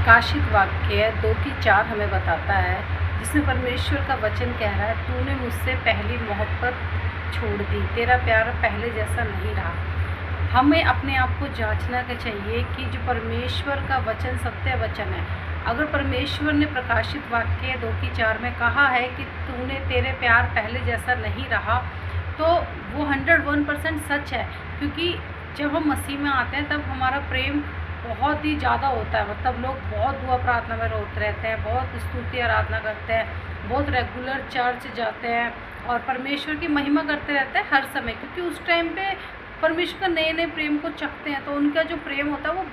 प्रकाशित वाक्य 2 की 4 हमें बताता है, जिसमें परमेश्वर का वचन कह रहा है, तूने मुझसे पहली मोहब्बत छोड़ दी, तेरा प्यार पहले जैसा नहीं रहा। हमें अपने आप को जांचना का चाहिए कि जो परमेश्वर का वचन सत्य वचन है। अगर परमेश्वर ने प्रकाशित वाक्य 2 की 4 में कहा है कि तूने तेरे प्यार पहले जैसा नहीं रहा, तो वो 101% सच है। क्योंकि जब हम मसीह में आते हैं तब हमारा प्रेम बहुत ही ज़्यादा होता है। मतलब लोग बहुत दुआ प्रार्थना में रोते रहते हैं, बहुत स्तुति आराधना करते हैं, बहुत रेगुलर चर्च जाते हैं और परमेश्वर की महिमा करते रहते हैं हर समय। क्योंकि उस टाइम पे परमेश्वर का नए नए प्रेम को चखते हैं, तो उनका जो प्रेम होता है वो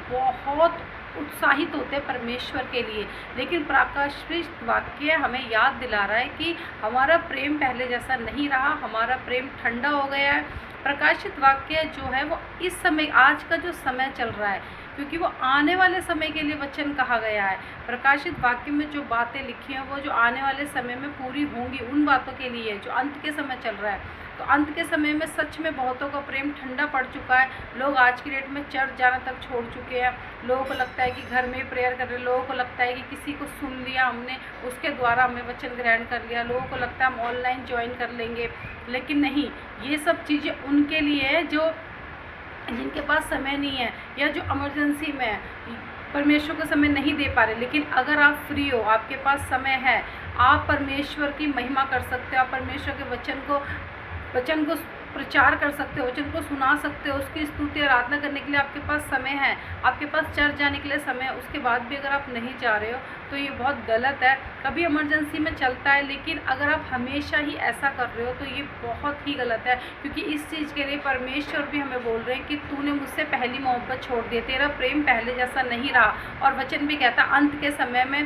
बहुत उत्साहित होते हैं परमेश्वर के लिए। लेकिन प्रकाशित वाक्य हमें याद दिला रहा है कि हमारा प्रेम पहले जैसा नहीं रहा, हमारा प्रेम ठंडा हो गया है। प्रकाशित वाक्य जो है वो इस समय, आज का जो समय चल रहा है, क्योंकि वो आने वाले समय के लिए वचन कहा गया है। प्रकाशित वाक्य में जो बातें लिखी हैं वो जो आने वाले समय में पूरी होंगी, उन बातों के लिए जो अंत के समय चल रहा है। तो अंत के समय में सच में बहुतों का प्रेम ठंडा पड़ चुका है। लोग आज की डेट में चर्च जाना तक छोड़ चुके हैं। लोगों को लगता है कि घर में प्रेयर कर रहे, लोगों को लगता है कि किसी को सुन लिया हमने, उसके द्वारा हमने वचन ग्रहण कर लिया। लोगों को लगता है हम ऑनलाइन ज्वाइन कर लेंगे, लेकिन नहीं, ये सब चीज़ें उनके लिए है जो जिनके पास समय नहीं है या जो इमरजेंसी में है, परमेश्वर को समय नहीं दे पा रहे। लेकिन अगर आप फ्री हो, आपके पास समय है, आप परमेश्वर की महिमा कर सकते हो, आप परमेश्वर के वचन को प्रचार कर सकते हो, वचन को सुना सकते हो, उसकी स्तुति आराधना करने के लिए आपके पास समय है, आपके पास चर्च जाने के लिए समय है। उसके बाद भी अगर आप नहीं जा रहे हो तो ये बहुत गलत है। कभी इमरजेंसी में चलता है, लेकिन अगर आप हमेशा ही ऐसा कर रहे हो तो ये बहुत ही गलत है। क्योंकि इस चीज़ के लिए परमेश्वर भी हमें बोल रहे हैं कि तूने मुझसे पहली मोहब्बत छोड़ दी, तेरा प्रेम पहले जैसा नहीं रहा। और वचन भी कहता है अंत के समय में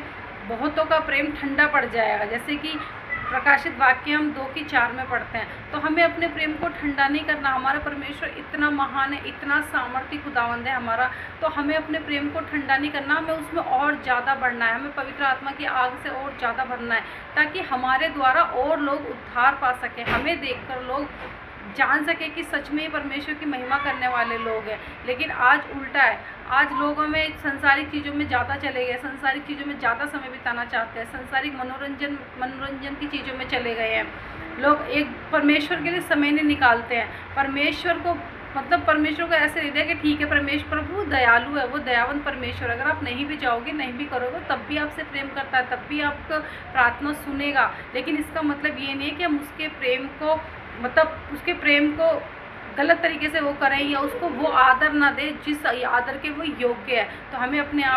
बहुतों का प्रेम ठंडा पड़ जाएगा। जैसे कि प्रकाशित वाक्य हम 2 की 4 में पढ़ते हैं। तो हमें अपने प्रेम को ठंडा नहीं करना। हमारा परमेश्वर इतना महान है, इतना सामर्थ्य खुदावंद है हमारा, तो हमें अपने प्रेम को ठंडा नहीं करना, हमें उसमें और ज़्यादा बढ़ना है। हमें पवित्र आत्मा की आग से और ज़्यादा भरना है, ताकि हमारे द्वारा और लोग उद्धार पा सकें। हमें देखकर लोग जान सके कि सच में परमेश्वर की महिमा करने वाले लोग हैं। लेकिन आज उल्टा है। आज लोगों में संसारिक चीज़ों में ज़्यादा चले गए, संसारिक चीज़ों में ज़्यादा समय बिताना चाहते हैं, संसारिक मनोरंजन की चीज़ों में चले गए हैं। लोग एक परमेश्वर के लिए समय नहीं निकालते हैं। परमेश्वर को परमेश्वर को ऐसे नहीं दिया कि ठीक है परमेश्वर प्रभु दयालु है, वो दयावंत परमेश्वर। अगर आप नहीं भी जाओगे, नहीं भी करोगे, तब भी आपसे प्रेम करता है, तब भी आपको प्रार्थना सुनेगा। लेकिन इसका मतलब ये नहीं है कि हम उसके प्रेम को गलत तरीके से वो करें या उसको वो आदर ना दें जिस आदर के वो योग्य है। तो हमें अपने आप